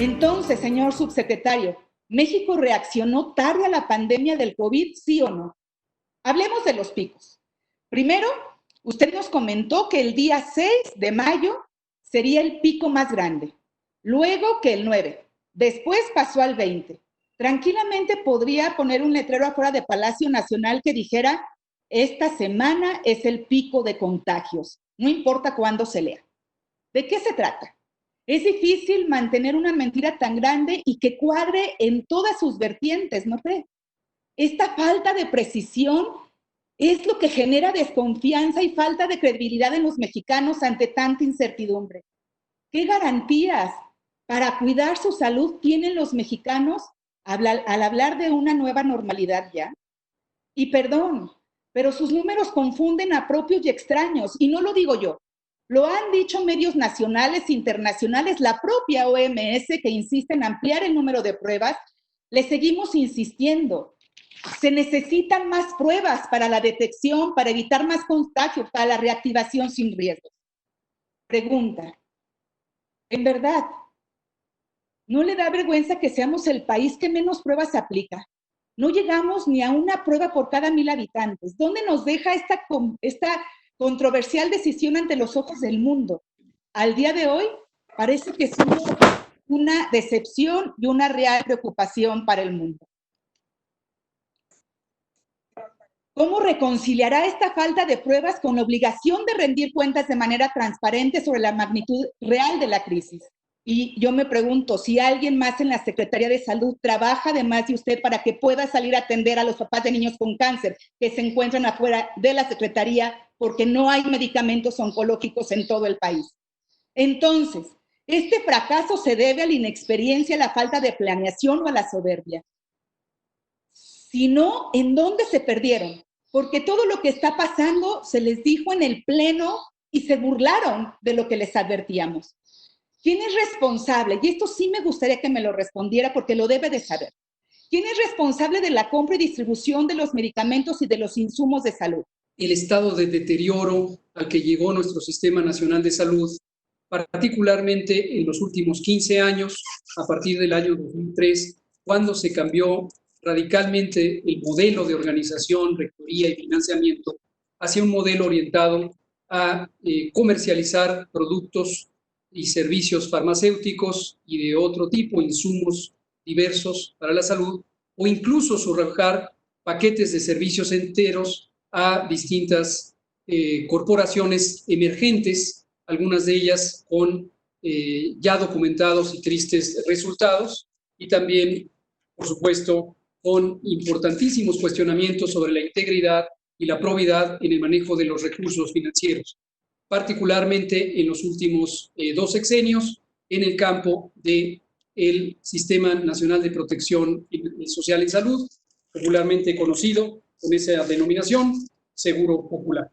Entonces, señor subsecretario, ¿México reaccionó tarde a la pandemia del COVID, sí o no? Hablemos de los picos. Primero, usted nos comentó que el día 6 de mayo sería el pico más grande, luego que el 9, después pasó al 20. Tranquilamente podría poner un letrero afuera de Palacio Nacional que dijera: esta semana es el pico de contagios, no importa cuándo se lea. ¿De qué se trata? Es difícil mantener una mentira tan grande y que cuadre en todas sus vertientes, ¿no cree? Esta falta de precisión es lo que genera desconfianza y falta de credibilidad en los mexicanos ante tanta incertidumbre. ¿Qué garantías para cuidar su salud tienen los mexicanos al hablar de una nueva normalidad ya? Y perdón, pero sus números confunden a propios y extraños, y no lo digo yo. Lo han dicho medios nacionales e internacionales, la propia OMS, que insiste en ampliar el número de pruebas. Le seguimos insistiendo. Se necesitan más pruebas para la detección, para evitar más contagios, para la reactivación sin riesgos. Pregunta, ¿en verdad no le da vergüenza que seamos el país que menos pruebas aplica? No llegamos ni a una prueba por cada 1,000 habitantes. ¿Dónde nos deja esta controversial decisión ante los ojos del mundo? Al día de hoy, parece que somos una decepción y una real preocupación para el mundo. ¿Cómo reconciliará esta falta de pruebas con la obligación de rendir cuentas de manera transparente sobre la magnitud real de la crisis? Y yo me pregunto, si alguien más en la Secretaría de Salud trabaja además de usted para que pueda salir a atender a los papás de niños con cáncer que se encuentran afuera de la Secretaría porque no hay medicamentos oncológicos en todo el país. Entonces, ¿este fracaso se debe a la inexperiencia, a la falta de planeación o a la soberbia? Si no, ¿en dónde se perdieron? Porque todo lo que está pasando se les dijo en el pleno y se burlaron de lo que les advertíamos. ¿Quién es responsable? Y esto sí me gustaría que me lo respondiera porque lo debe de saber. ¿Quién es responsable de la compra y distribución de los medicamentos y de los insumos de salud? El estado de deterioro al que llegó nuestro Sistema Nacional de Salud, particularmente en los últimos 15 años, a partir del año 2003, cuando se cambió radicalmente el modelo de organización, rectoría y financiamiento hacia un modelo orientado a comercializar productos y servicios farmacéuticos y de otro tipo, insumos diversos para la salud, o incluso subrayar paquetes de servicios enteros a distintas corporaciones emergentes, algunas de ellas con ya documentados y tristes resultados, y también, por supuesto, con importantísimos cuestionamientos sobre la integridad y la probidad en el manejo de los recursos financieros, particularmente en los últimos 2 sexenios en el campo del Sistema Nacional de Protección Social en Salud, popularmente conocido con esa denominación, Seguro Popular.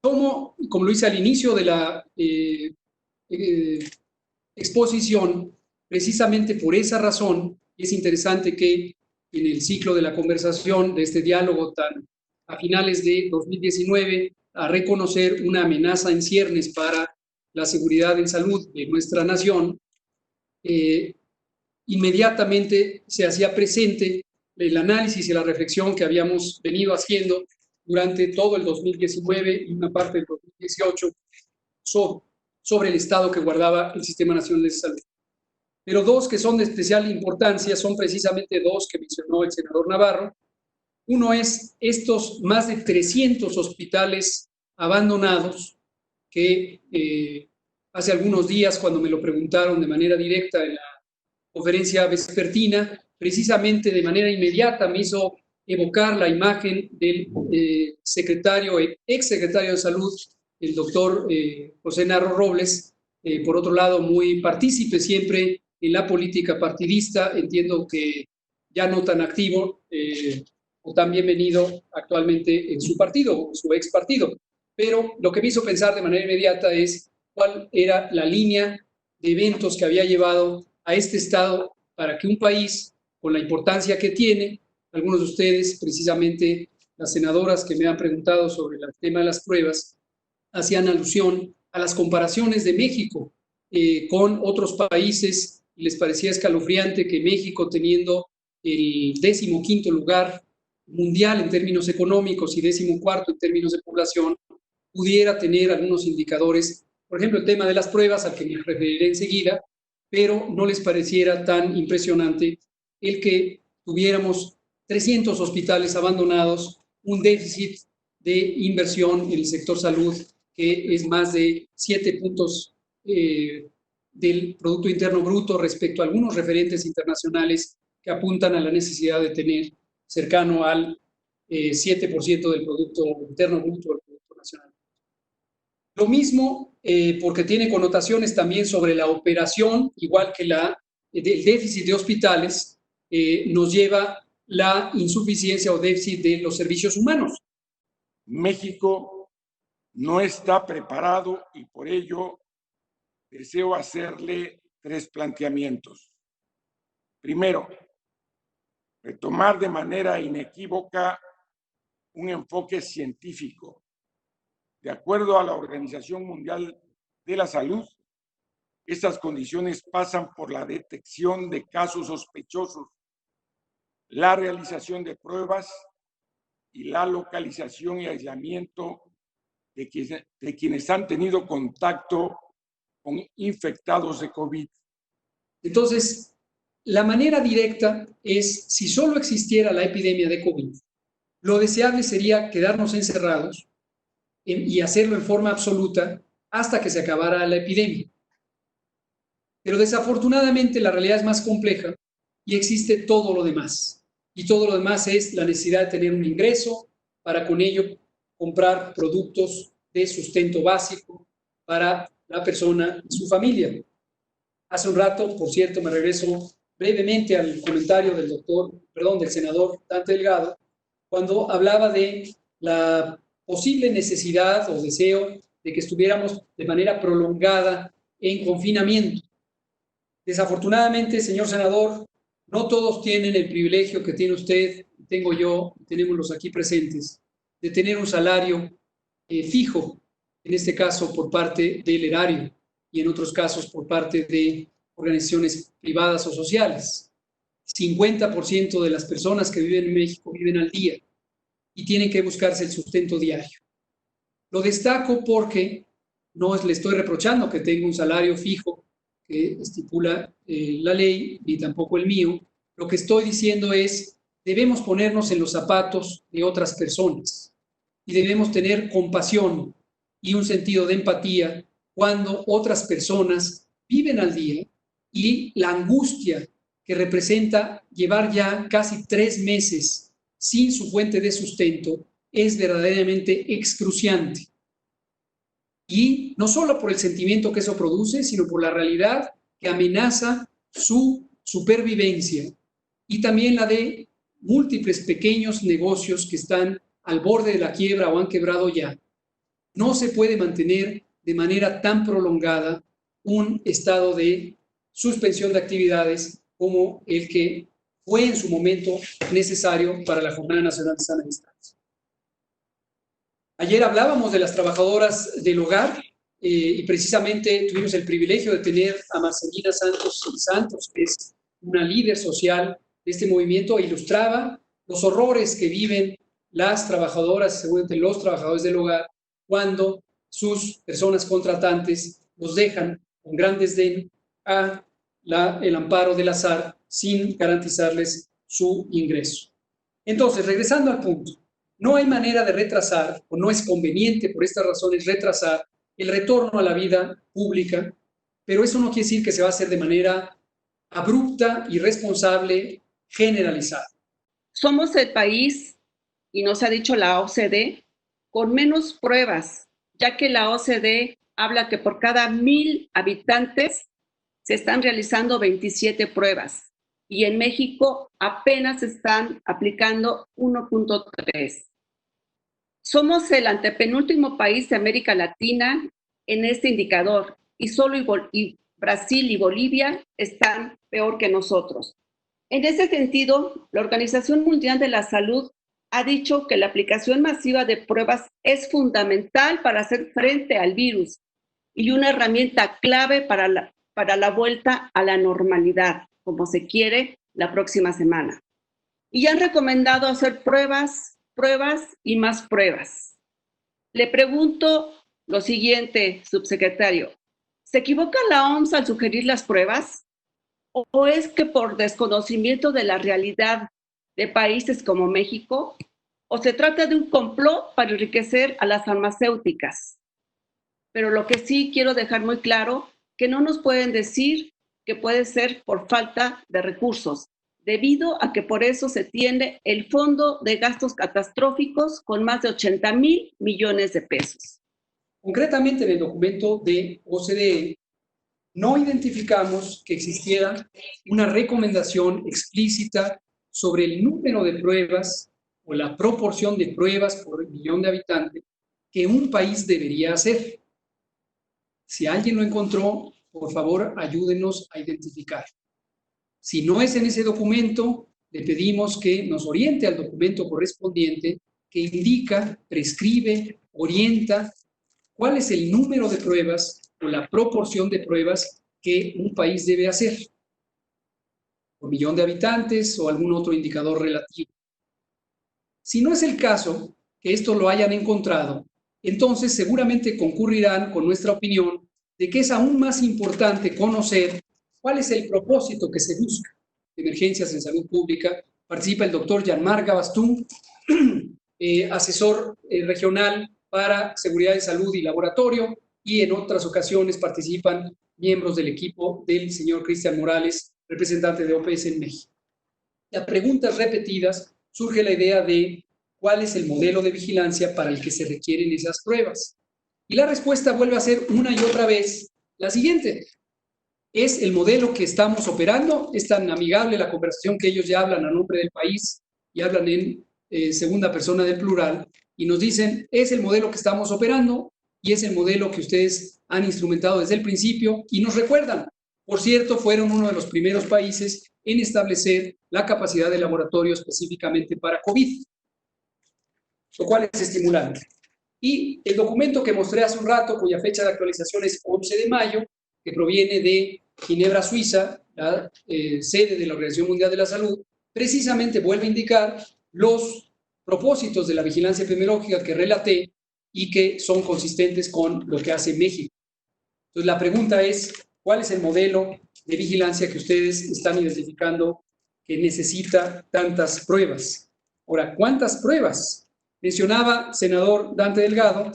Como lo hice al inicio de la exposición, precisamente por esa razón, es interesante que en el ciclo de la conversación, de este diálogo a finales de 2019, a reconocer una amenaza en ciernes para la seguridad en salud de nuestra nación, inmediatamente se hacía presente el análisis y la reflexión que habíamos venido haciendo durante todo el 2019 y una parte del 2018 sobre el estado que guardaba el Sistema Nacional de Salud. Pero 2 que son de especial importancia son precisamente 2 que mencionó el senador Navarro. Uno es estos más de 300 hospitales abandonados que hace algunos días, cuando me lo preguntaron de manera directa en la conferencia vespertina, precisamente de manera inmediata me hizo evocar la imagen del exsecretario de Salud, el doctor José Narro Robles, por otro lado muy partícipe siempre en la política partidista, entiendo que ya no tan activo o tan bienvenido actualmente en su partido, su ex partido. Pero lo que me hizo pensar de manera inmediata es cuál era la línea de eventos que había llevado a este estado para que un país con la importancia que tiene, algunos de ustedes, precisamente las senadoras que me han preguntado sobre el tema de las pruebas, hacían alusión a las comparaciones de México con otros países, y les parecía escalofriante que México, teniendo el 15º lugar mundial en términos económicos y 14º en términos de población, pudiera tener algunos indicadores, por ejemplo, el tema de las pruebas, al que me referiré enseguida, pero no les pareciera tan impresionante el que tuviéramos 300 hospitales abandonados, un déficit de inversión en el sector salud que es más de 7 puntos del Producto Interno Bruto respecto a algunos referentes internacionales que apuntan a la necesidad de tener cercano al 7% del Producto Interno Bruto del Producto Nacional. Lo mismo porque tiene connotaciones también sobre la operación, igual que el déficit de hospitales, nos lleva la insuficiencia o déficit de los servicios humanos. México no está preparado y por ello deseo hacerle 3 planteamientos. Primero, retomar de manera inequívoca un enfoque científico. De acuerdo a la Organización Mundial de la Salud, estas condiciones pasan por la detección de casos sospechosos, la realización de pruebas y la localización y aislamiento de quienes han tenido contacto con infectados de COVID. Entonces, la manera directa es, si solo existiera la epidemia de COVID, lo deseable sería quedarnos encerrados y hacerlo en forma absoluta hasta que se acabara la epidemia. Pero desafortunadamente la realidad es más compleja y existe todo lo demás. Y todo lo demás es la necesidad de tener un ingreso para con ello comprar productos de sustento básico para la persona y su familia. Hace un rato, por cierto, me regreso brevemente al comentario del senador Dante Delgado, cuando hablaba de la posible necesidad o deseo de que estuviéramos de manera prolongada en confinamiento. Desafortunadamente, señor senador, no todos tienen el privilegio que tiene usted, tengo yo, tenemos los aquí presentes, de tener un salario fijo, en este caso por parte del erario y en otros casos por parte de organizaciones privadas o sociales. 50% de las personas que viven en México viven al día y tienen que buscarse el sustento diario. Lo destaco porque no le estoy reprochando que tenga un salario fijo que estipula la ley, ni tampoco el mío. Lo que estoy diciendo es, debemos ponernos en los zapatos de otras personas y debemos tener compasión y un sentido de empatía cuando otras personas viven al día y la angustia que representa llevar ya casi 3 meses sin su fuente de sustento es verdaderamente excruciante. Y no solo por el sentimiento que eso produce, sino por la realidad que amenaza su supervivencia y también la de múltiples pequeños negocios que están al borde de la quiebra o han quebrado ya. No se puede mantener de manera tan prolongada un estado de suspensión de actividades como el que fue en su momento necesario para la Jornada Nacional de Sana Distancia. Ayer hablábamos de las trabajadoras del hogar y precisamente tuvimos el privilegio de tener a Marcelina Santos, que es una líder social de este movimiento, ilustraba los horrores que viven las trabajadoras, seguramente los trabajadores del hogar, cuando sus personas contratantes los dejan con gran desdén a el amparo del azar sin garantizarles su ingreso. Entonces, regresando al punto, no hay manera de retrasar, o no es conveniente por estas razones retrasar el retorno a la vida pública, pero eso no quiere decir que se va a hacer de manera abrupta, irresponsable, generalizada. Somos el país, y nos ha dicho la OCDE, con menos pruebas, ya que la OCDE habla que por cada 1,000 habitantes se están realizando 27 pruebas y en México apenas están aplicando 1.3. Somos el antepenúltimo país de América Latina en este indicador y solo Brasil y Bolivia están peor que nosotros. En ese sentido, la Organización Mundial de la Salud ha dicho que la aplicación masiva de pruebas es fundamental para hacer frente al virus y una herramienta clave para la vuelta a la normalidad, como se quiere, la próxima semana. Y han recomendado hacer pruebas y más pruebas. Le pregunto lo siguiente, subsecretario. ¿Se equivoca la OMS al sugerir las pruebas? ¿O es que por desconocimiento de la realidad de países como México? ¿O se trata de un complot para enriquecer a las farmacéuticas? Pero lo que sí quiero dejar muy claro, que no nos pueden decir que puede ser por falta de recursos, debido a que por eso se tiene el Fondo de Gastos Catastróficos con más de 80,000 millones de pesos. Concretamente, en el documento de OCDE, no identificamos que existiera una recomendación explícita sobre el número de pruebas o la proporción de pruebas por millón de habitantes que un país debería hacer. Si alguien lo encontró, por favor, ayúdenos a identificar. Si no es en ese documento, le pedimos que nos oriente al documento correspondiente que indica, prescribe, orienta cuál es el número de pruebas o la proporción de pruebas que un país debe hacer por millón de habitantes o algún otro indicador relativo. Si no es el caso que esto lo hayan encontrado, entonces seguramente concurrirán con nuestra opinión de que es aún más importante conocer cuál es el propósito que se busca. Emergencias en salud pública. Participa el doctor Jean-Marc Gabastún, asesor regional para seguridad de salud y laboratorio, y en otras ocasiones participan miembros del equipo del señor Cristian Morales, representante de OPS en México. De preguntas repetidas surge la idea de cuál es el modelo de vigilancia para el que se requieren esas pruebas. Y la respuesta vuelve a ser una y otra vez la siguiente. Es el modelo que estamos operando, es tan amigable la conversación que ellos ya hablan a nombre del país y hablan en segunda persona del plural, y nos dicen, es el modelo que estamos operando y es el modelo que ustedes han instrumentado desde el principio, y nos recuerdan, por cierto, fueron uno de los primeros países en establecer la capacidad de laboratorio específicamente para COVID, lo cual es estimulante. Y el documento que mostré hace un rato, cuya fecha de actualización es 11 de mayo, que proviene de Ginebra, Suiza, la sede de la Organización Mundial de la Salud, precisamente vuelve a indicar los propósitos de la vigilancia epidemiológica que relaté y que son consistentes con lo que hace México. Entonces, la pregunta es, ¿cuál es el modelo de vigilancia que ustedes están identificando que necesita tantas pruebas? Ahora, ¿cuántas pruebas? Mencionaba, senador Dante Delgado,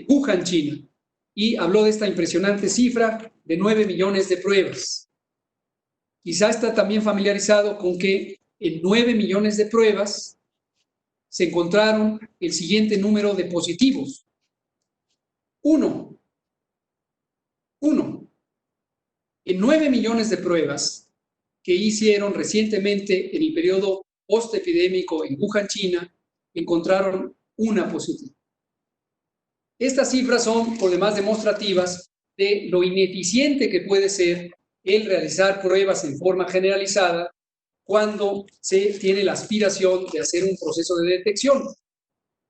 Wuhan, China, y habló de esta impresionante cifra de 9 millones de pruebas. Quizá está también familiarizado con que en 9 millones de pruebas se encontraron el siguiente número de positivos. Uno. En 9 millones de pruebas que hicieron recientemente en el periodo postepidémico en Wuhan, China, encontraron una positiva. Estas cifras son, por demás, demostrativas de lo ineficiente que puede ser el realizar pruebas en forma generalizada cuando se tiene la aspiración de hacer un proceso de detección.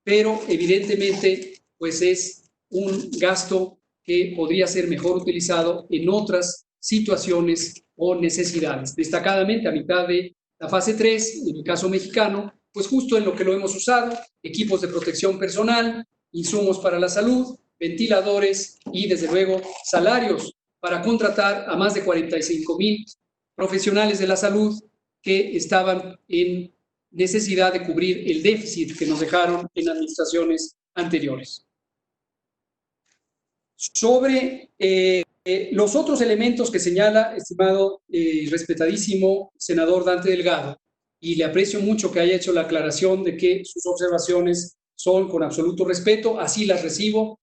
Pero, evidentemente, pues es un gasto que podría ser mejor utilizado en otras situaciones o necesidades. Destacadamente, a mitad de la fase 3, en el caso mexicano, pues justo en lo que lo hemos usado, equipos de protección personal, insumos para la salud, ventiladores y, desde luego, salarios para contratar a más de 45,000 profesionales de la salud que estaban en necesidad de cubrir el déficit que nos dejaron en administraciones anteriores. Sobre los otros elementos que señala, estimado y respetadísimo senador Dante Delgado, y le aprecio mucho que haya hecho la aclaración de que sus observaciones son con absoluto respeto, así las recibo,